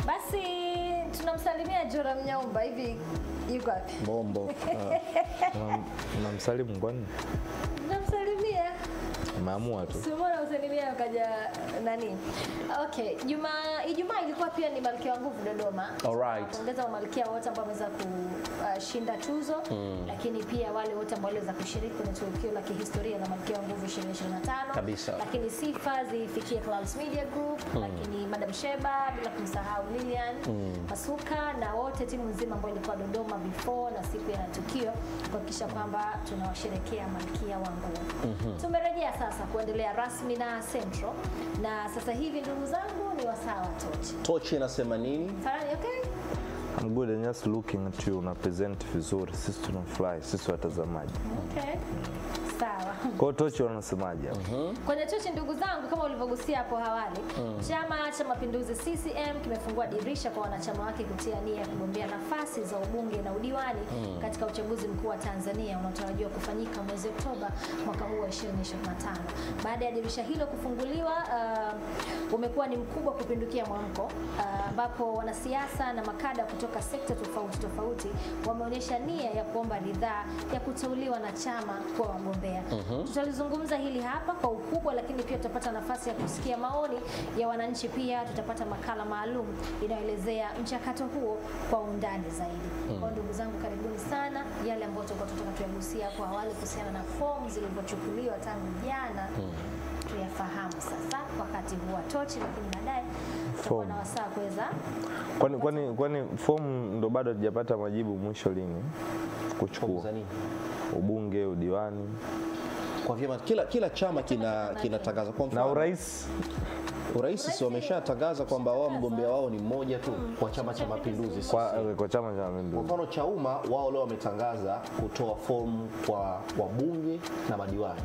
Basi tunamsalimia Jora Mnyaumba, hivi yuko wapi? Bombo. Unamsalimu kwani? Namsalimia. Maamua tu. Sio bora usalimia ukaja nani? Okay, Ijumaa ilikuwa pia ni Malkia wa Nguvu Dodoma. Alright. Tunaongeza malkia wote ambao wameweza kushinda tuzo, lakini pia wale wote ambao waliweza kushiriki kwenye tukio la kihistoria la Malkia wa Nguvu 2025. Kabisa. Lakini sifa zifikie Clouds Media Group, lakini Madam Sheba, bila kumsahau Lilian Masuka na wote timu nzima ambayo ilikuwa Dodoma before na siku ya tukio kuhakikisha kwamba tunawasherehekea Malkia wa Nguvu. Tumerejea sasa kuendelea rasmi na Central, na sasa hivi ndugu zangu ni wasawa Tochi. Tochi inasema nini? Farani, okay? I'm good and just looking at you, una present vizuri, sisi tunafly, sisi watazamaji. Okay. Sawa. Kwa Tochi wanasemaje? Kwenye Tochi ndugu zangu, kama ulivyogusia hapo awali, Chama cha Mapinduzi CCM kimefungua dirisha kwa wanachama wake kutia nia ya kugombea nafasi za ubunge na udiwani katika uchaguzi mkuu wa Tanzania unaotarajiwa kufanyika mwezi Oktoba mwaka huu wa 2025. Baada ya dirisha hilo kufunguliwa, umekuwa ni mkubwa kupindukia mwamko, ambapo wanasiasa na makada kutoka sekta tofauti wameonyesha nia ya kuomba ridhaa ya kuteuliwa na chama kwa wagombea. Tutalizungumza hili hapa kwa ukubwa, lakini pia tutapata nafasi ya kusikia maoni ya wananchi. Pia tutapata makala maalum inayoelezea mchakato huo kwa undani zaidi. Kwa ndugu zangu, karibuni sana. Yale ambayo tulikuwa tunataka tuyagusia kwa awali kuhusiana na fomu zilivyochukuliwa tangu jana, tuyafahamu sasa wakati huu wa Tochi, lakini baadaye tutakuwa na wasaa kuweza Kwani fomu ndo bado hajapata majibu, mwisho lini kuchukua ubunge, udiwani? Kwa vyama kila chama kinatangaza kwa mfano. Na urais Urais wameshatangaza kwamba wao mgombea wao ni mmoja tu kwa Chama cha Mapinduzi. Kwa Chama cha Mapinduzi. Kwa mfano Chauma wao leo wametangaza kutoa fomu kwa wabunge na madiwani.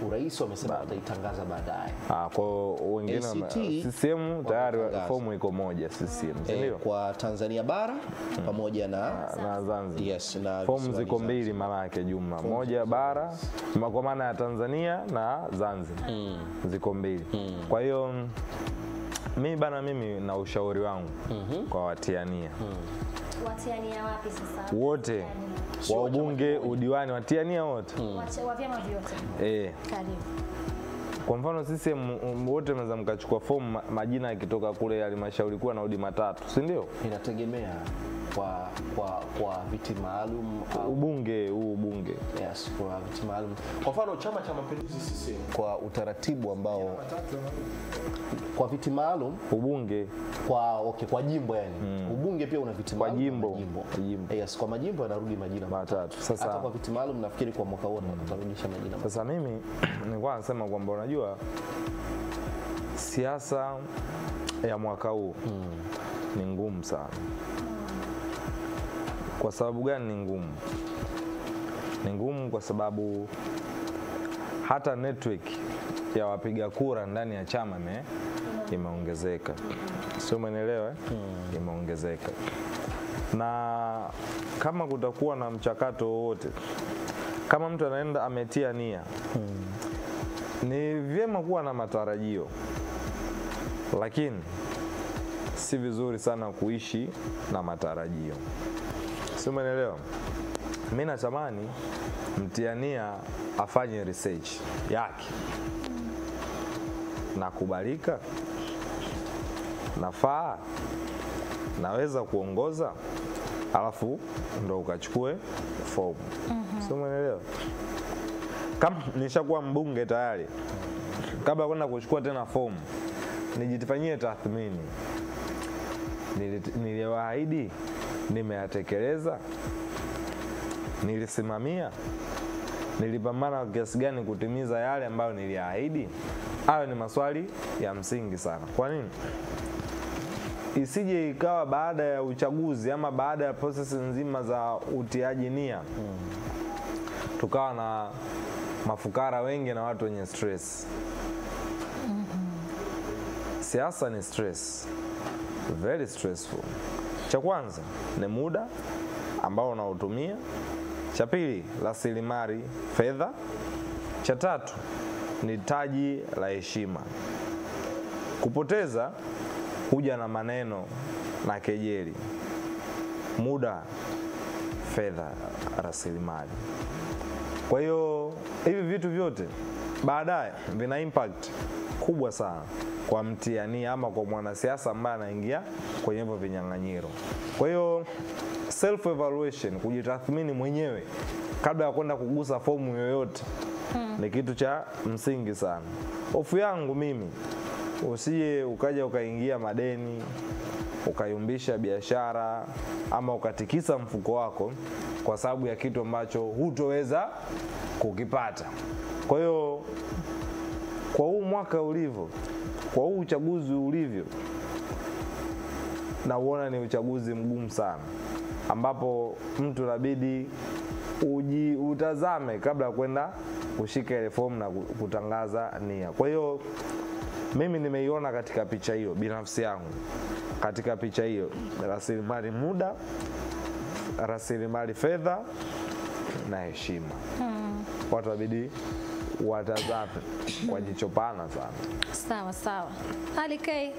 Urais wamesema wataitangaza baadaye. Kwa wengine CCM tayari fomu iko moja CCM, ndio? Kwa Tanzania bara pamoja na Zanzibar. Yes, na fomu ziko mbili maana yake jumla. Moja bara kwa maana ya Tanzania na Zanzibar. Ziko mbili. Kwa hiyo mimi na ushauri wangu kwa watiania. Watiania wapi sasa? Wote. Wa ubunge, udiwani, watiania wote. Wa vyama vyote. Karibu. Kwa mfano sisi wote mnaweza mkachukua fomu, majina yakitoka kule halmashauri kuwa na udi matatu, si ndio? Inategemea kwa viti maalum ubunge. Yes, kwa viti maalum. Kwa mfano Chama cha Mapinduzi CCM kwa utaratibu ambao kwa viti maalum ubunge kwa jimbo yani. Ubunge pia una viti maalum kwa jimbo. Yes, kwa majimbo yanarudi majina matatu. Sasa hata kwa viti maalum nafikiri kwa mwaka wote watarudisha majina. Sasa mimi nilikuwa nasema kwamba unajua siasa ya mwaka huu ni ngumu sana. Kwa sababu gani ni ngumu? Ni ngumu kwa sababu hata network ya wapiga kura ndani ya chama imeongezeka. Sio, umeelewa? Imeongezeka. Na kama kutakuwa na mchakato wowote, kama mtu anaenda ametia nia, ni vyema kuwa na matarajio, lakini si vizuri sana kuishi na matarajio. Sio, umeelewa? Mimi natamani mtiania afanye research yake. Nakubalika? Nafaa? Naweza kuongoza? Alafu ndo ukachukue fomu. Sio, umeelewa? Kama nishakuwa mbunge tayari, kabla kwenda kuchukua tena fomu, nijifanyie tathmini. Niliwaahidi, nimeyatekeleza? Nilisimamia? Nilipambana kwa kiasi gani kutimiza yale ambayo niliahidi? Hayo ni maswali ya msingi sana. Kwa nini? Isije ikawa baada ya uchaguzi ama baada ya process nzima za utiaji nia tukawa na mafukara wengi na watu wenye stress. Siasa ni stress. Very stressful. Cha kwanza ni muda ambao unautumia. Cha pili, rasilimali fedha. Cha tatu ni taji la heshima. Kupoteza huja na maneno na kejeli. Muda, fedha, rasilimali. Kwa hiyo hivi vitu vyote baadaye vina impact kubwa sana kwa mtiania ama kwa mwanasiasa ambaye anaingia kwenye hivyo vinyang'anyiro. Kwa hiyo self evaluation, kujitathmini mwenyewe kabla ya kwenda kugusa fomu yoyote ni kitu cha msingi sana. Hofu yangu mimi, usije ukaja ukaingia madeni, ukayumbisha biashara ama ukatikisa mfuko wako kwa sababu ya kitu ambacho hutoweza kukipata. Kwa hiyo kwa huu mwaka ulivyo, kwa huu uchaguzi ulivyo, na uona ni uchaguzi mgumu sana, ambapo mtu inabidi utazame kabla ya kwenda kushika ile fomu na kutangaza nia. Kwa hiyo mimi nimeiona katika picha hiyo binafsi yangu, katika picha hiyo rasilimali muda, rasilimali fedha na heshima. Watu wabidi watazame kwa jicho pana sana. Sawa sawa. Ali K,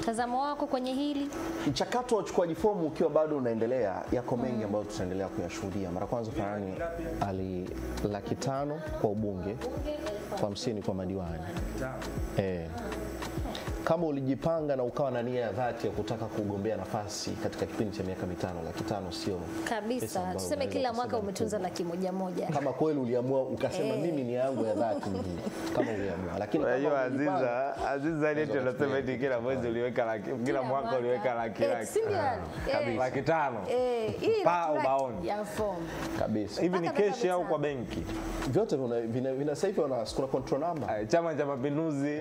tazamo wako kwenye hili? Mchakato wa uchukuaji fomu ukiwa bado unaendelea, yako mengi ambayo tutaendelea kuyashuhudia. Mara kwanza Farani ali 500,000 kwa ubunge, kwa 50 kwa madiwani. Kama ulijipanga na ukawa na nia ya dhati ya kutaka kugombea nafasi katika kipindi cha miaka 5, 500,000 sio kabisa. Tuseme kila mwaka umetunza 100,000. Kama kweli uliamua ukasema mimi ni yangu ya dhati ni hii. Kama uliamua. Lakini kama Aziza ile tunasema eti kila mwezi uliweka kila mwaka uliweka laki. 500,000. Pa ubaoni ya fomu. Kabisa. Hivi ni keshi au kwa benki? Vyote vina sasa hivi kuna control number. Chama cha Mapinduzi,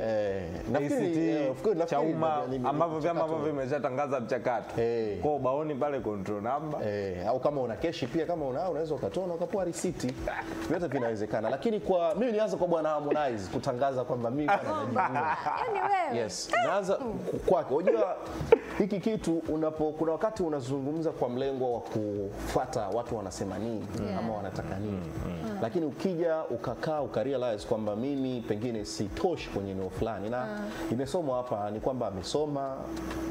ACT, Chauma, ambavyo vyama ambavyo vimeshatangaza mchakato. Kwa ubaoni pale control number. Au kama una keshi pia, kama unaweza ukatoa na ukapoa risiti. Vyote vinawezekana. Lakini kwa mimi nianza kwa Bwana Harmonize kutangaza kwamba mimi najiunga. Yaani wewe. Yes. Naanza kwake. Unajua hiki kitu kuna wakati unazungumza kwa mlengo wa kufuata watu wanasema nini ama wanataka nini. Lakini ukija ukakaa ukarealize kwamba mimi pengine sitoshi kwenye eneo fulani, na imesomwa hapa ni kwamba amesoma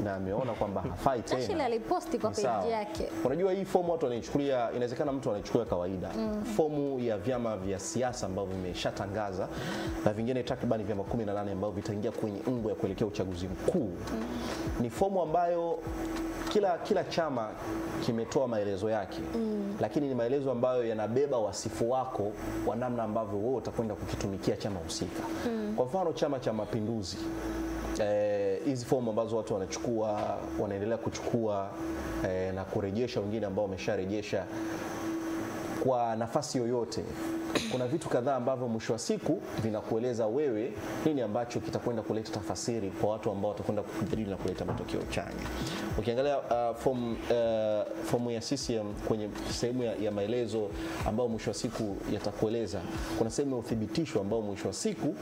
na ameona kwamba hafai tena. Ashile aliposti kwa page yake. Unajua hii fomu watu wanaichukulia, inawezekana mtu anaichukulia kawaida. Fomu ya vyama vya siasa ambavyo vimeshatangaza na vingine takriban vyama 18 ambavyo vitaingia kwenye ungo ya kuelekea uchaguzi mkuu. Ni fomu ambayo kila chama kimetoa maelezo yake, lakini ni maelezo ambayo yanabeba wasifu wako wa namna ambavyo wewe utakwenda kukitumikia chama husika. Kwa mfano Chama cha Mapinduzi, hizi fomu ambazo watu wanaendelea kuchukua na kurejesha, wengine ambao wamesharejesha kwa nafasi yoyote, kuna vitu kadhaa ambavyo mwisho wa siku vinakueleza wewe nini ambacho kitakwenda kuleta tafasiri kwa watu ambao watakwenda kujadili na kuleta matokeo chanya. Ukiangalia fomu ya CCM kwenye sehemu ya maelezo ambao mwisho wa siku yatakueleza, kuna sehemu ya uthibitisho ambao mwisho wa siku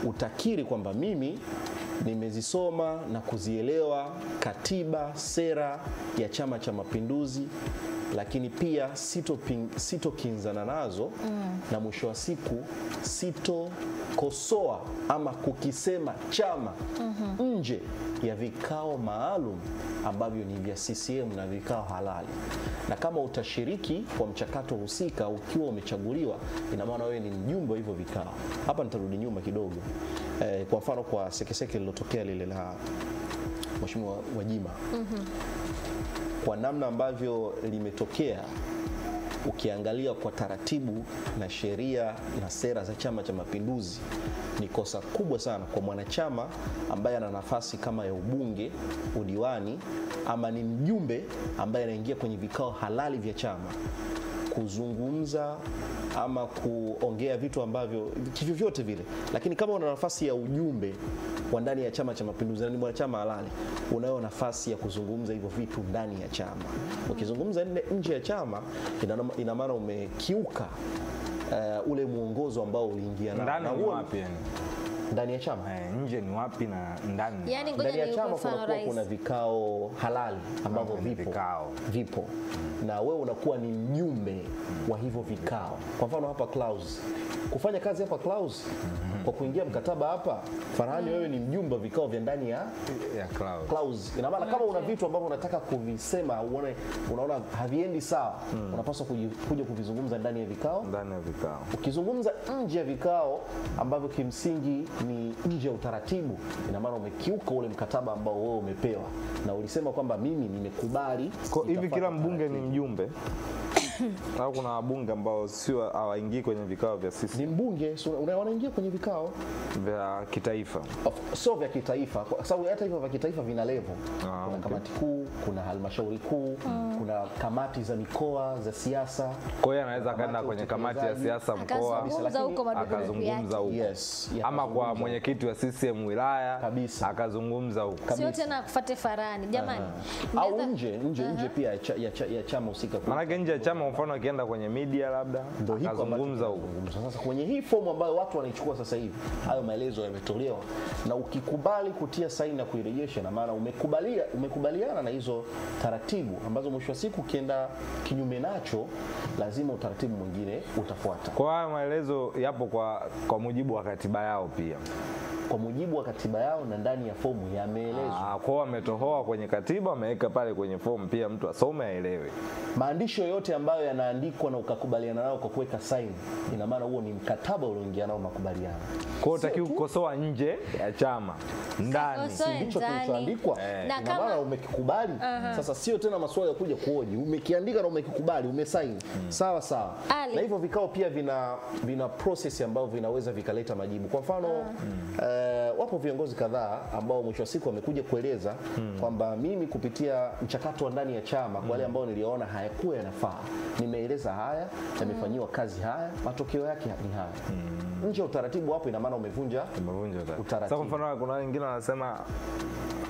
utakiri kwamba mimi nimezisoma na kuzielewa katiba, sera ya Chama cha Mapinduzi, lakini pia sitokinzana nazo, na mwisho wa siku sitokosoa ama kukisema chama nje ya vikao maalum ambavyo ni vya CCM na vikao halali. Na kama utashiriki kwa mchakato husika ukiwa umechaguliwa, ina maana wewe ni mjumbe wa hivyo vikao. Hapa nitarudi nyuma kidogo. Kwa mfano kwa sekeseke lilotokea lile la Mheshimiwa Gwajima, kwa namna ambavyo limetokea, ukiangalia kwa taratibu na sheria na sera za Chama cha Mapinduzi, ni kosa kubwa sana kwa mwanachama ambaye ana nafasi kama ya ubunge, udiwani, ama ni mjumbe ambaye anaingia kwenye vikao halali vya chama kuzungumza ama kuongea vitu ambavyo vyovyote vile. Lakini kama una nafasi ya ujumbe wa ndani ya Chama cha Mapinduzi na ni mwanachama halali, unayo nafasi ya kuzungumza hivyo vitu ndani ya chama. Ukizungumza nje ya chama, ina maana umekiuka ule muongozo ambao uliingia ndani. Ni wapi yani? Ndani ya chama. Nje ni wapi na ndani? Yani ndani ya chama kuna vikao halali ambavyo vipo. Na wewe unakuwa ni mjumbe wa hivyo vikao. Kwa mfano hapa Klaus, kufanya kazi hapa Klaus Kwa kuingia mkataba hapa, Farhani wewe ni mjumbe wa vikao vya ndani ya clause. Ina maana kama una vitu ambavyo unataka kuvisema unaona haviendi sawa, unapaswa kuja kuvizungumza ndani ya vikao. Ukizungumza nje ya vikao ambavyo kimsingi ni nje ya utaratibu, ina maana umekiuka ule mkataba ambao wewe umepewa na ulisema kwamba mimi nimekubali. Hivi kila mbunge ni mjumbe au kuna wabunge ambao sio hawaingii kwenye vikao vya sisi? Ni mbunge wanaingia kwenye vikao vya kitaifa. Sio vya kitaifa, kwa sababu hata hivyo vya kitaifa vina level. Kuna kamati kuu, kuna halmashauri kuu, kuna kamati za mikoa za siasa. Kwa hiyo anaweza kaenda kwenye kamati ya siasa mkoa akazungumza huko. Yes, ama kwa mwenyekiti wa CCM wilaya kabisa akazungumza huko. Sio tena kufuate Farhani jamani. Au nje pia ya chama husika. Maana nje ya chama, mfano akienda kwenye media labda akazungumza huko. Sasa kwenye hii fomu ambayo watu wanaichukua sasa hivi, hayo maelezo yametolewa, na ukikubali kutia saini na kuirejesha, na maana umekubaliana na hizo taratibu ambazo mwisho wa siku ukienda kinyume nacho lazima utaratibu mwingine utafuata. Kwa hayo maelezo yapo kwa mujibu wa katiba yao pia. Kwa mujibu wa katiba yao na ndani ya fomu yameelezwa. Kwa wametohoa kwenye katiba, wameweka pale kwenye fomu pia mtu asome aelewe. Maandishi yote ambayo yanaandikwa na ukakubaliana nao kwa kuweka saini, ina maana huo ni mkataba ulioingia nao makubaliano. Kwa hiyo utakiwa kukosoa nje ya chama, ndani ndicho kilichoandikwa. Ina maana umekikubali. Sasa sio tena maswali ya kuja kuoji. Umekiandika na umekikubali, umesaini. Sawa. Na hivyo vikao pia vina process ambayo vinaweza vikaleta majibu. Kwa mfano wapo viongozi kadhaa ambao mwisho wa siku wamekuja kueleza kwamba mimi kupitia mchakato wa ndani ya chama kwa wale ambao niliona hayakuwa yanafaa, nimeeleza haya, yamefanyiwa kazi haya, matokeo yake ni haya. Nje utaratibu hapo, ina maana umevunja utaratibu. Sasa kwa mfano kuna wengine wanasema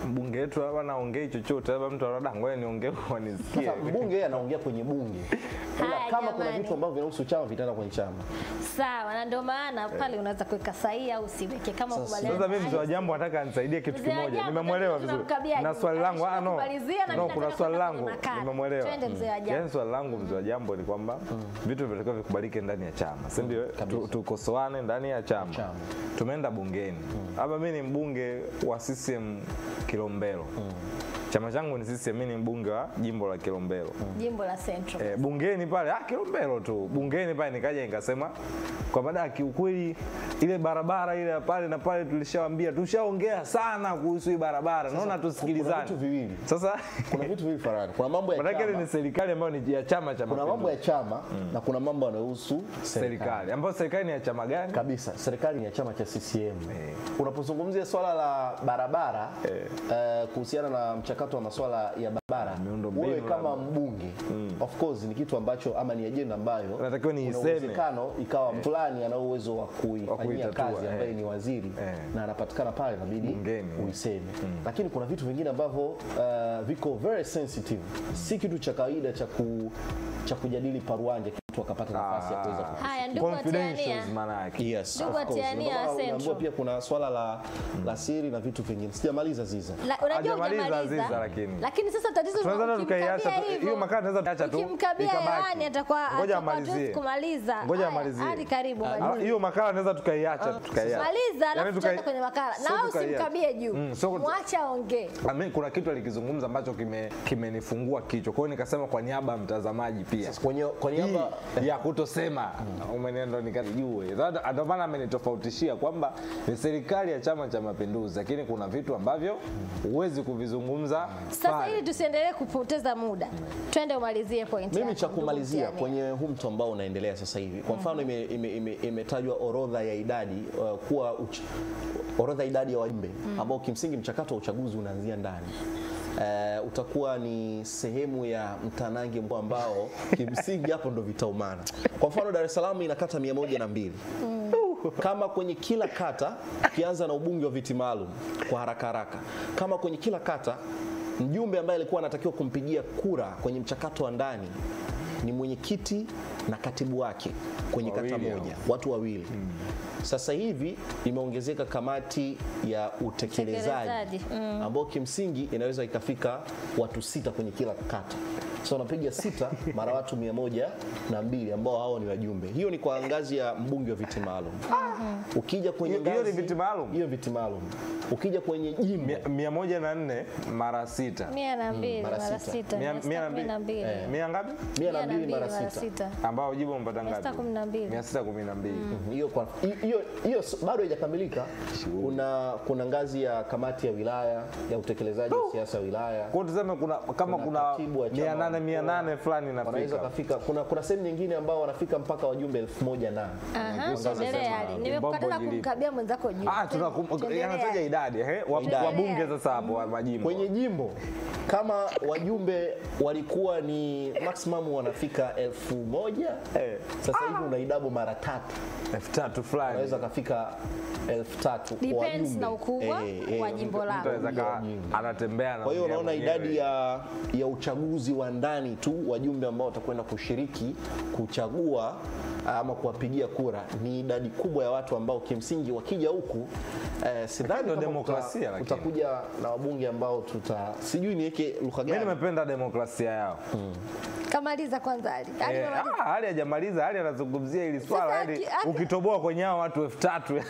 mbunge wetu hapa naongei chochote, labda mtu anaona ngoja niongee kwa nisikie. Sasa mbunge anaongea kwenye bunge. Kama kuna vitu ambavyo vinahusu chama vitaenda kwenye chama. Sawa, na ndio maana pale unaweza kuweka sahihi au usiweke kama kubaliana. Sasa mimi mzee wa jambo nataka anisaidie kitu kimoja. Nimemwelewa vizuri. Na swali langu kuna swali langu nimemwelewa. Yaani swali langu mzee wa jambo ni kwamba vitu vinatakiwa vikubalike ndani ya chama, si ndio? Tukosoane ndani ya chama. Tumeenda bungeni. Hapa mimi ni mbunge wa CCM Kilombero. Chama changu ni CCM, mimi ni mbunge wa jimbo la Kilombero. Jimbo la Central. Bungeni pale Kilombero tu. Bungeni pale nikaja nikasema kwa baada kiukweli ile barabara ile pale na pale tulishawaambia, tushaongea sana kuhusu hii barabara. Naona tusikilizane. Kuna vitu viwili. Sasa kuna vitu viwili Farhani. Kuna mambo ya chama. Maana ni serikali ambayo ni ya chama cha Kuna mambo ya chama na kuna mambo yanayohusu serikali. Ambayo serikali ni ya chama gani? Kabisa. Serikali ni ya chama cha CCM. Unapozungumzia swala la barabara kuhusiana na mchakato wa masuala ya barabara, wewe kama mbunge of course ni kitu ambacho ama ni ajenda ambayo unatakiwa ni iseme. Uwezekano ikawa fulani ana uwezo wa kuifanyia kazi ambaye ni waziri na anapatikana pale inabidi uiseme. Lakini kuna vitu vingine ambavyo viko very sensitive. Si kitu cha kawaida cha kujadili paruanja mtu akapata nafasi ya kuweza haya ndugu atiania maana yake. Yes. Ndugu atiania Central. Pia kuna swala la siri na vitu vingine. Sijamaliza Ziza. Unajua hujamaliza lakini sasa tatizo tunaweza tukaiacha hiyo makala tunaweza tuacha tu. Ukimkabia yani atakuwa ngoja amalizie. Kumaliza. Ngoja amalizie. Hadi karibu. Hiyo makala tunaweza tukaiacha Maliza na tutaenda kwenye makala. Na usimkabie juu. Mwacha ongee. Mimi kuna kitu alikizungumza ambacho kimenifungua kichwa. Kwa hiyo nikasema kwa niaba ya mtazamaji pia. Kwa niaba ya kutosema umenendo nikajue. Ndio maana amenitofautishia kwamba ni serikali ya Chama cha Mapinduzi, lakini kuna vitu ambavyo huwezi kuvizungumza. Sasa ili tusiendelee kupoteza muda, twende umalizie point. Mimi cha kumalizia kwenye huu mtu ambao unaendelea sasa hivi. Kwa mfano imetajwa orodha ya idadi orodha idadi ya wajumbe ambao kimsingi mchakato wa uchaguzi unaanzia ndani. Utakuwa ni sehemu ya mtanange ambao kimsingi hapo ndo vitaumana. Kwa mfano Dar es Salaam ina kata 102. Kama kwenye kila kata ukianza na ubunge wa viti maalum kwa haraka kama kwenye kila kata mjumbe ambaye alikuwa anatakiwa kumpigia kura kwenye mchakato wa ndani ni mwenyekiti na katibu wake kwenye kata moja, watu wawili. Sasa hivi imeongezeka kamati ya utekelezaji ambao kimsingi inaweza ikafika watu 6 kwenye kila kata. So unapiga 6 mara watu 102 ambao hao ni wajumbe. Hiyo ni kwa ngazi ya mbunge wa viti maalum. Ukija kwenye ngazi hiyo ni viti maalum. Hiyo viti maalum. Ukija kwenye jimbo 104 mara 6. 102 mara 6. 102. Mia ngapi? 102 mara 6. Ambao jimbo umpata ngapi? 612. 612. Hiyo kwa hiyo bado haijakamilika. Kuna ngazi ya kamati ya wilaya ya utekelezaji wa siasa ya wilaya. Kwa tuseme kuna 800 fulani wanaweza kufika. Kuna sehemu nyingine ambao wanafika mpaka wajumbe 1000 na. Nimekukataza kumkabia mwenzako juu. Yanataja idadi wabunge sasa hapo wa majimbo. Kwenye jimbo kama wajumbe walikuwa ni maximum wanafika 1000, sasa hivi unaidabu mara 3. 3000 fulani. Unaweza kufika 3000 depends wajumbe. na ukubwa wa jimbo lako. Anatembea na. Kwa hiyo unaona idadi ya uchaguzi wa ndani tu wajumbe ambao watakwenda kushiriki kuchagua ama kuwapigia kura ni idadi kubwa ya watu ambao kimsingi wakija huku sidhani demokrasia lakini utakuja na wabunge ambao sijui niweke lugha gani. Mimi nimependa demokrasia yao. Kamaliza kwanza hali hajamaliza, hali anazungumzia hili swala hadi ukitoboa kwenye hao watu 3000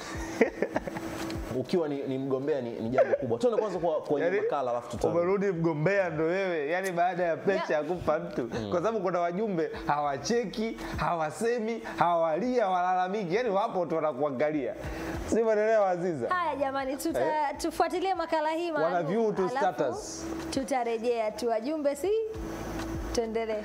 ukiwa ni mgombea ni jambo kubwa. Tuone kwanza kwa yani, makala alafu tutaona. Umerudi mgombea ndo wewe. Yaani baada ya pecha ya kumpa mtu. Kwa sababu kuna wajumbe hawacheki, hawasemi, hawalia, walalamiki. Yaani wapo tu wanakuangalia. Si unaelewa Aziza? Haya jamani, tufuatilie makala hii maalum. Wana view to status. Tutarejea tu wajumbe tuendelee.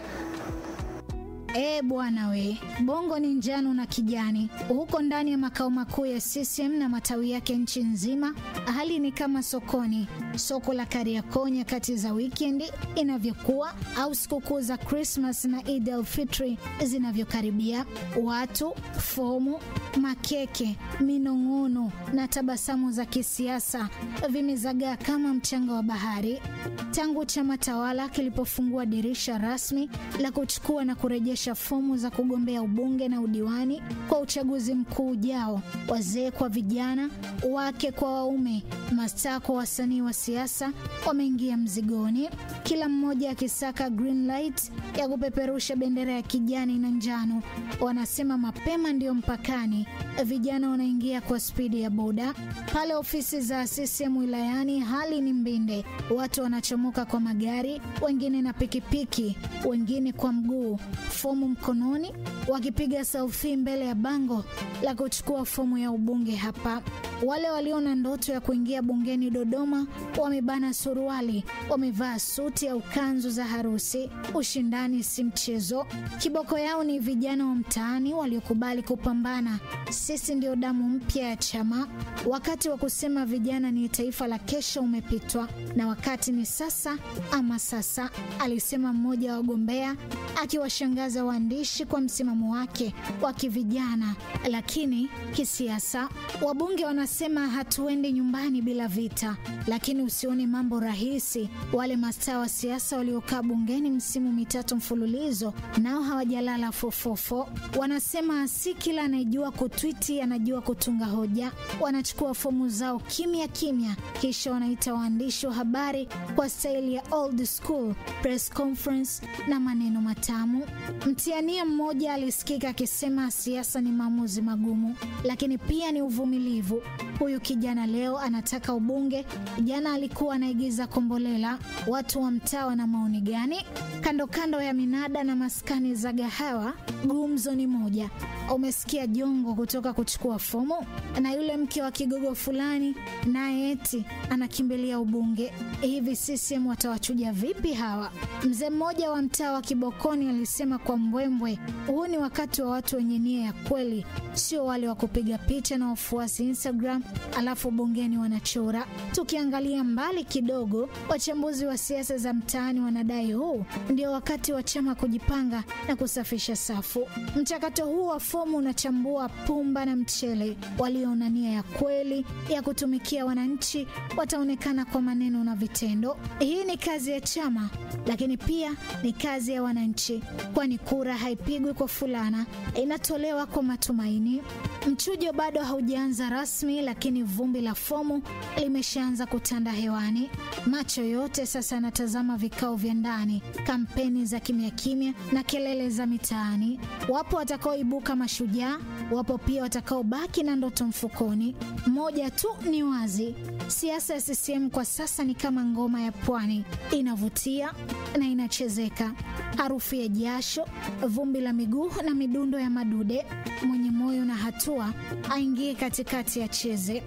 Bwana we, Bongo ni njano na kijani. Huko ndani ya makao makuu ya CCM na matawi yake nchi nzima, hali ni kama sokoni. Soko la Kariakoo nyakati za weekend inavyokuwa au sikukuu za Christmas na Eid al-Fitr zinavyokaribia, watu, fomu, makeke, minong'ono na tabasamu za kisiasa vimezagaa kama mchanga wa bahari. Tangu chama tawala kilipofungua dirisha rasmi la kuchukua na kurejesha fomu za kugombea ubunge na udiwani kwa uchaguzi mkuu ujao, wazee kwa vijana, wake kwa waume, mastaa kwa wasanii wa siasa wameingia mzigoni, kila mmoja akisaka green light ya kupeperusha bendera ya kijani na njano. Wanasema mapema ndio mpakani. Vijana wanaingia kwa spidi ya boda. Pale ofisi za CCM wilayani hali ni mbinde. Watu wanachomoka kwa magari, wengine na pikipiki, wengine kwa mguu, fomu mkononi, wakipiga selfie mbele ya bango la kuchukua fomu ya ubunge hapa. Wale walio na ndoto ya kuingia bungeni Dodoma wamebana suruali, wamevaa suti au kanzu za harusi. Ushindani si mchezo. Kiboko yao ni vijana wa mtaani waliokubali kupambana. Sisi ndio damu mpya ya chama. Wakati wa kusema vijana ni taifa la kesho umepitwa na wakati ni sasa ama sasa, alisema mmoja wa wagombea akiwashangaza waandishi kwa msimamo wake wa kivijana lakini kisiasa. Wabunge wanasema hatuendi nyumbani bila vita, lakini usione mambo rahisi. Wale mastaa wa siasa waliokaa bungeni msimu 3 mfululizo nao hawajalala fofofo. Wanasema si kila anayejua kutwiti anajua kutunga hoja. Wanachukua fomu zao kimya kimya, kisha wanaita waandishi wa habari kwa staili ya old school press conference na maneno matamu. Mtiania mmoja alisikika akisema siasa ni maamuzi magumu, lakini pia ni uvumilivu. Huyu kijana leo anataka ubunge, jana alikuwa anaigiza kombolela. Watu wa mtaa wana maoni gani? Kando kando ya minada na maskani za gahawa, gumzo ni moja. Umesikia jongo kutoka kuchukua fomu, na yule mke wa kigogo fulani naye eti anakimbilia ubunge. Hivi CCM watawachuja vipi hawa? Mzee mmoja wa mtaa wa Kibokoni alisema kwa mbwembwe, huu ni wakati wa watu wenye nia ya kweli, sio wale wa kupiga picha na wafuasi Instagram alafu bungeni wanachora. Tukiangalia mbali kidogo, wachambuzi wa siasa za mtaani wanadai huu ndio wakati wa chama kujipanga na kusafisha safu. Mchakato huu wa fomu unachambua pumba na mchele. Walio na nia ya kweli ya kutumikia wananchi wataonekana kwa maneno na vitendo. Hii ni kazi ya chama, lakini pia ni kazi ya wananchi, kwani kura haipigwi kwa fulana, inatolewa kwa matumaini. Mchujo bado haujaanza rasmi rasmi, lakini vumbi la fomu limeshaanza kutanda hewani. Macho yote sasa yanatazama vikao vya ndani, kampeni za kimya kimya na kelele za mitaani. Wapo watakaoibuka mashujaa, wapo pia watakaobaki na ndoto mfukoni. Moja tu ni wazi, siasa ya CCM kwa sasa ni kama ngoma ya pwani, inavutia na inachezeka. Harufu ya jasho, vumbi la miguu na midundo ya madude. Mwenye moyo na hatua aingie katikati ya cheze.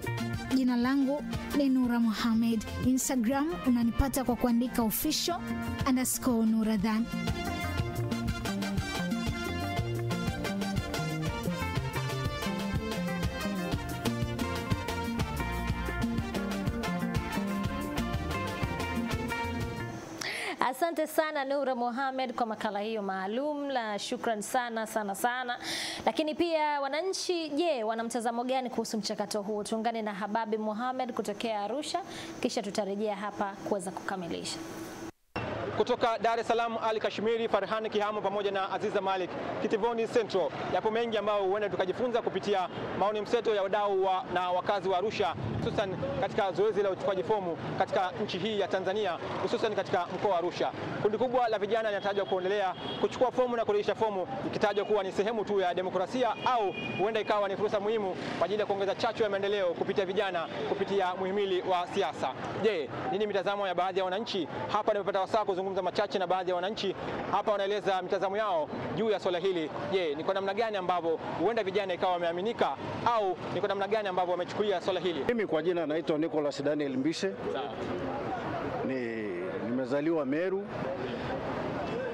Jina langu ni Nura Mohamed. Instagram unanipata kwa kuandika official_Nuradhan. Asante sana Nura Mohamed kwa makala hiyo maalum, la shukran sana. Lakini pia wananchi, je, wana mtazamo gani kuhusu mchakato huu? Tuungane na Hababi Mohamed kutokea Arusha, kisha tutarejea hapa kuweza kukamilisha. Kutoka Dar es Salaam, Ali Kashmiri, Farhani Kihamo pamoja na Aziza Malik, Kitivoni Central. Yapo mengi ambayo huenda tukajifunza kupitia maoni mseto ya wadau na wakazi wa Arusha, hususan katika zoezi la uchukuaji fomu katika nchi hii ya Tanzania, hususan katika mkoa wa Arusha. Kundi kubwa la vijana linatajwa kuendelea kuchukua fomu na kurejesha fomu, ikitajwa kuwa ni sehemu tu ya demokrasia au huenda ikawa ni fursa muhimu kwa ajili ya kuongeza chachu ya maendeleo kupitia vijana, kupitia muhimili wa siasa. Je, nini mitazamo ya baadhi ya wananchi? Hapa nimepata wasaa kuzungumza machache na baadhi ya wananchi. Hapa wanaeleza mitazamo yao juu ya swala hili. Je, ni kwa namna gani ambavyo huenda vijana ikawa wameaminika au ni kwa namna gani ambavyo wamechukulia swala hili? Mimi kwa jina naitwa Nicholas Daniel Mbishe. Nimezaliwa Meru,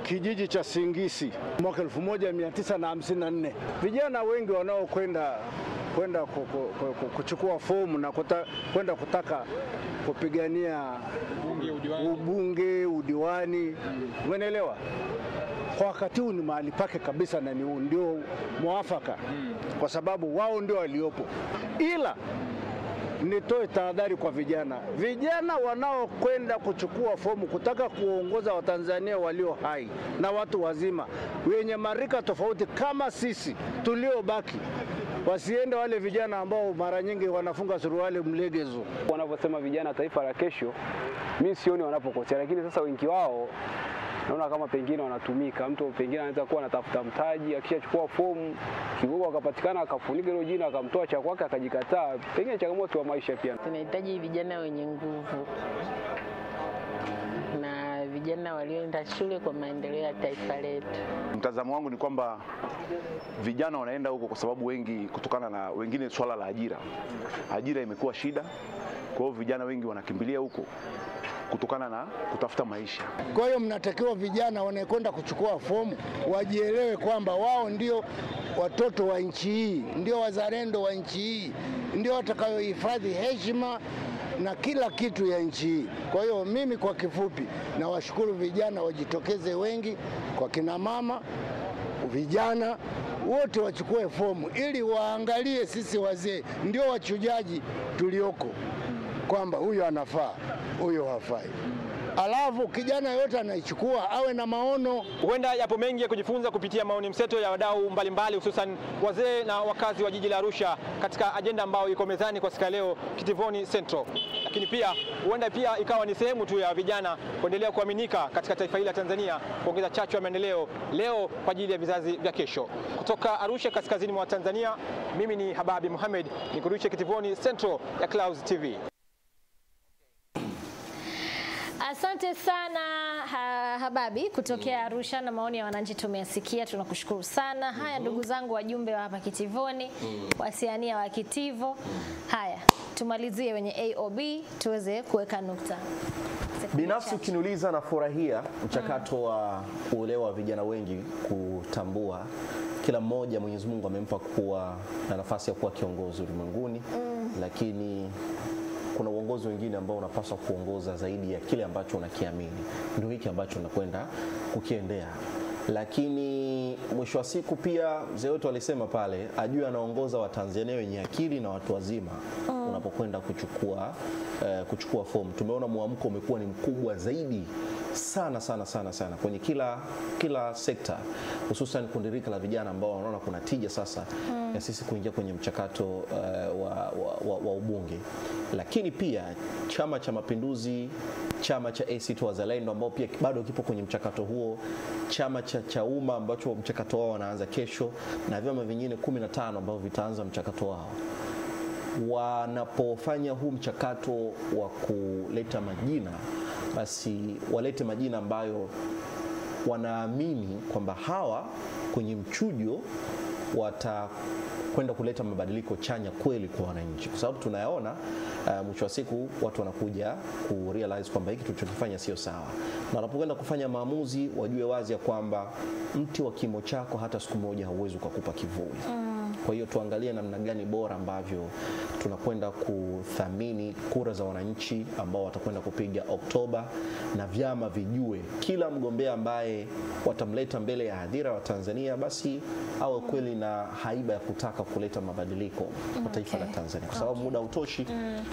kijiji cha Singisi, mwaka 1954. Vijana wengi wanaokwenda kuchukua fomu na kwenda kutaka kupigania ubunge, udiwani, umeelewa? Kwa wakati huu ni mahali pake kabisa na ndio mwafaka, kwa sababu wao ndio waliopo. Ila nitoe tahadhari kwa vijana wanaokwenda kuchukua fomu kutaka kuongoza Watanzania walio hai na watu wazima wenye marika tofauti kama sisi tuliobaki. Wasiende wale vijana ambao mara nyingi wanafunga suruali mlegezo. Wanaposema vijana taifa la kesho, mimi sioni wanapokosea, lakini sasa wengi wao naona kama pengine wanatumika. Mtu pengine anaweza kuwa anatafuta mtaji, akishachukua fomu kigogo akapatikana akafunika hilo jina akamtoa cha kwake akajikataa. Pengine changamoto wa maisha pia. Tunahitaji vijana wenye nguvu na vijana walioenda shule kwa maendeleo ya taifa letu. Mtazamo wangu ni kwamba vijana wanaenda huko kwa sababu wengi, kutokana na wengine swala la ajira. Ajira imekuwa shida, kwa hiyo vijana wengi wanakimbilia huko kutokana na kutafuta maisha. Kwa hiyo mnatakiwa vijana wanaekwenda kuchukua fomu wajielewe kwamba wao ndio watoto wa nchi hii, ndio wazalendo wa nchi hii, ndio watakayohifadhi heshima na kila kitu ya nchi hii. Kwa hiyo mimi kwa kifupi nawashukuru vijana wajitokeze wengi, kwa kina mama, vijana wote wachukue fomu ili waangalie sisi wazee ndio wachujaji tulioko kwamba huyu anafaa, huyu hafai. Alafu kijana yote anaichukua awe na maono. Huenda yapo mengi ya kujifunza kupitia maoni mseto ya wadau mbalimbali, hususan wazee na wakazi wa jiji la Arusha katika ajenda ambayo iko mezani kwa siku ya leo Kitivoni Central. Lakini pia huenda pia ikawa ni sehemu tu ya vijana kuendelea kuaminika katika taifa hili la Tanzania, kuongeza chachu ya maendeleo leo kwa ajili ya vizazi vya kesho. Kutoka Arusha kaskazini mwa Tanzania, mimi ni Hababi Mohamed, nikurudishe Kitivoni Central ya Clouds TV. Asante sana Hababi kutokea Arusha, na maoni ya wananchi tumeyasikia, tunakushukuru sana. Haya ndugu zangu wajumbe wa hapa Kitivoni, wasiania wa Kitivo. Haya, tumalizie wenye AOB tuweze kuweka nukta. Binafsi ukiniuliza nafurahia mchakato wa uelewa wa vijana wengi kutambua kila mmoja Mwenyezi Mungu amempa kuwa na nafasi ya kuwa kiongozi ulimwenguni, lakini kuna uongozi wengine ambao unapaswa kuongoza zaidi ya kile ambacho unakiamini. Ndio hiki ambacho unakwenda kukiendea. Lakini mwisho wa siku pia mzee wetu alisema pale, ajue anaongoza Watanzania wenye akili na watu wazima unapokwenda kuchukua kuchukua fomu. Tumeona mwamko umekuwa ni mkubwa zaidi sana kwenye kila sekta, hususan kundi rika la vijana ambao wanaona kuna tija sasa ya sisi kuingia kwenye mchakato wa ubunge. Lakini pia Chama cha Mapinduzi, chama cha ACT Wazalendo ambao pia bado kipo kwenye mchakato huo, chama cha Chauma ambacho mchakato wao wanaanza kesho, na vyama vingine 15 ambao vitaanza mchakato wao. Wanapofanya huu mchakato wa kuleta majina, basi walete majina ambayo wanaamini kwamba hawa kwenye mchujo watakwenda kuleta mabadiliko chanya kweli kwa wananchi, kwa sababu tunayaona mwisho wa siku watu wanakuja ku realize kwamba hiki tulichokifanya sio sawa, na wanapokwenda kufanya maamuzi wajue wazi ya kwamba mti wa kimo chako hata siku moja hauwezi kukupa kivuli. Kwa hiyo tuangalie namna gani bora ambavyo tunakwenda kuthamini kura za wananchi ambao watakwenda kupiga Oktoba, na vyama vijue kila mgombea ambaye watamleta mbele ya hadhira wa Tanzania basi awe kweli na haiba ya kutaka kuleta mabadiliko kwa taifa la Tanzania, kwa sababu muda utoshi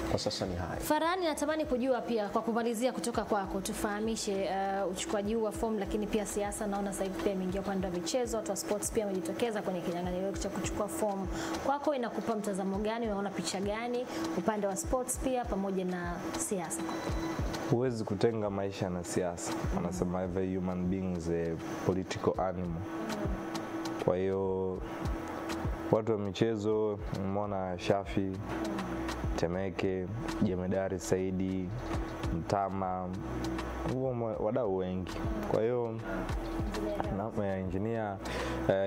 kwa sasa ni haya. Farhani, natamani kujua pia kwa kumalizia kutoka kwako, tufahamishe uchukuaji wa fomu, lakini pia siasa. Naona sasa hivi pia imeingia upande wa michezo, watu wa sports pia wamejitokeza kwenye kinyang'anyiro cha kuchukua fomu. Kwako inakupa mtazamo gani? Unaona picha gani upande wa sports pia pamoja na siasa? Huwezi kutenga maisha na siasa. Wanasema every human being is a political animal. Kwa hiyo watu wa michezo, umeona Shafi, Temeke, Jemedari Saidi, Mtama, wadau wengi. Kwa hiyo na engineer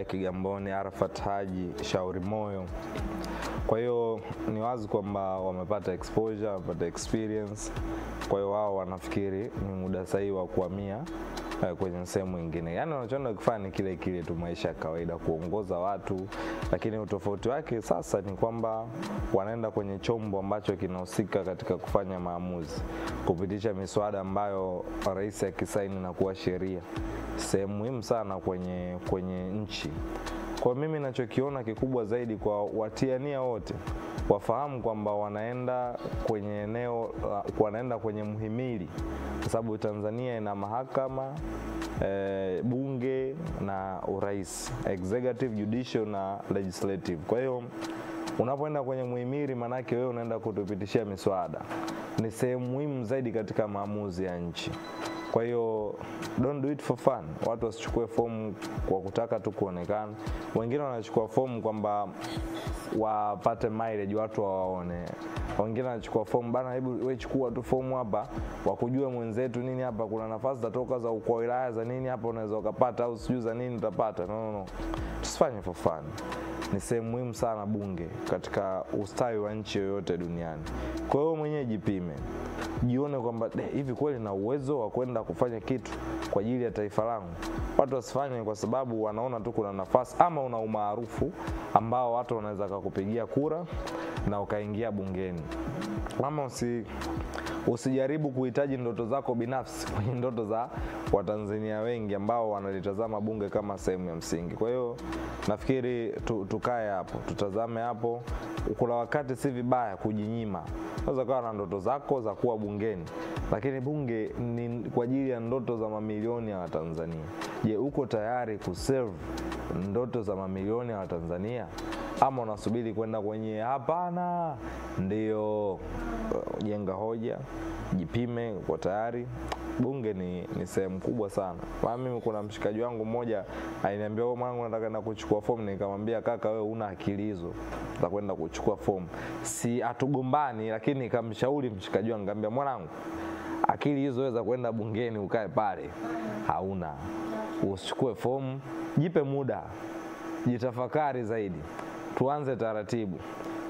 Kigamboni, Arafat Haji, Shauri Moyo. Kwa hiyo ni wazi kwamba wamepata exposure, wamepata experience. Kwa hiyo wao wanafikiri ni muda sahihi wa kuhamia kwenye sehemu nyingine. Yaani wanachoenda kufanya kile kile tu, maisha ya kawaida, kuongoza watu, lakini utofauti wake sasa ni kwamba wanaenda kwenye chombo ambacho kinahusika katika kufanya maamuzi, kupitisha miswada ambayo rais akisaini na kuwa sheria. Sehemu muhimu sana kwenye nchi. Kwa mimi ninachokiona kikubwa zaidi kwa watiania wote, wafahamu kwamba wanaenda kwenye eneo, wanaenda kwenye muhimili, kwa sababu Tanzania ina mahakama, bunge na urais, executive, judicial na legislative. Kwa hiyo unapoenda kwenye muhimili, manake wewe unaenda kutupitishia miswada. Ni sehemu muhimu zaidi katika maamuzi ya nchi. Kwa hiyo don't do it for fun. Watu wasichukue fomu kwa kutaka tu kuonekana. Wengine wanachukua fomu kwamba wapate mileage, watu waone. Wengine wanachukua fomu bana, hebu wewe chukua tu fomu hapa, wakujue mwenzetu nini hapa, kuna nafasi zitatoka za kwa wilaya za nini hapa unaweza ukapata, au sijui za nini utapata. No. Tusifanye for fun. Ni sehemu muhimu sana bunge katika ustawi wa nchi yoyote duniani. Kwa hiyo mwenyewe jipime. Jione kwamba hivi kweli na uwezo wa kwenda kufanya kitu kwa ajili ya taifa langu. Watu wasifanye kwa sababu wanaona tu kuna nafasi ama una umaarufu ambao watu wanaweza kukupigia kura na ukaingia bungeni. Mama usijaribu kuhitaji ndoto zako binafsi kwenye ndoto za Watanzania wengi ambao wanalitazama bunge kama sehemu ya msingi. Kwa hiyo nafikiri tukae hapo, tutazame hapo. Kuna wakati si vibaya kujinyima. Unaweza kuwa na ndoto zako za kuwa bungeni, lakini bunge ni kwa ajili ya ndoto za mamilioni ya Watanzania. Je, uko tayari kuserve ndoto za mamilioni ya Watanzania? Ama unasubiri kwenda kwenye hapana? Ndio, jenga hoja, jipime, uko tayari. Bunge ni sehemu kubwa sana. Kwa mimi kuna mshikaji wangu mmoja aliniambia, wewe mwanangu nataka na kuchukua fomu. Nikamwambia, kaka wewe una akili hizo za kwenda kuchukua fomu? Si hatugombani, lakini nikamshauri mshikaji wangu, nikamwambia, mwanangu akili hizo za kwenda bungeni ukae pale hauna. Usichukue fomu, jipe muda, jitafakari zaidi. Tuanze taratibu.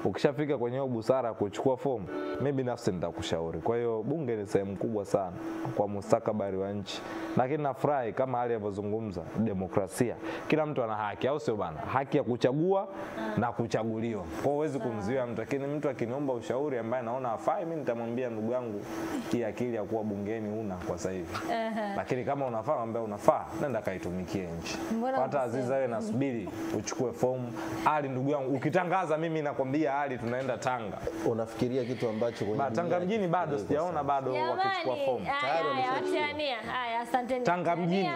Ukishafika kwenye busara kuchukua fomu, mimi binafsi nitakushauri. Kwa hiyo bunge ni sehemu kubwa sana kwa mustakabali wa nchi lakini nafurahi kama hali alivyozungumza demokrasia, kila mtu ana haki, au sio bana? Haki ya kuchagua na kuchaguliwa. Kwa hiyo huwezi kumzuia mtu, lakini mtu akiniomba ushauri ambaye naona hafai, mimi nitamwambia ndugu yangu, hii akili ya kuwa bungeni una kwa sasa hivi. Lakini kama unafaa, ambaye unafaa, nenda kaitumikie nchi. Hata Aziza wewe nasubiri uchukue fomu. Ali ndugu yangu, ukitangaza mimi nakwambia Ali tunaenda Tanga. Unafikiria kitu ambacho kwenye Tanga mjini bado sijaona bado wakichukua fomu. Tayari wameshachukua. Haya, asanteni. Tanga mjini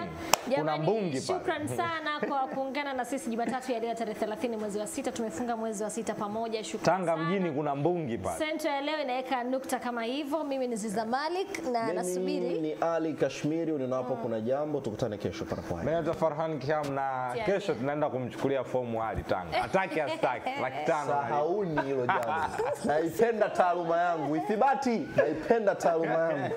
kuna mbungi pale. Shukrani sana kwa kuungana na sisi Jumatatu ya leo tarehe 30 mwezi wa 6. Tumefunga mwezi wa 6 pamoja. Shukrani. Tanga mjini kuna mbungi pale. Sentro ya leo inaweka nukta kama hivyo. Mimi ni Aziza Malik na nasubiri. Mimi ni Ali Kashmiri, uninapo kuna jambo, tukutane kesho panapo haya. Mimi ni Farhan Kiham na kesho tunaenda kumchukulia fomu Ali Tanga. Ataki astaki laki 5. Sahauni hilo jambo. Naipenda taaluma yangu. Ithibati, naipenda taaluma yangu.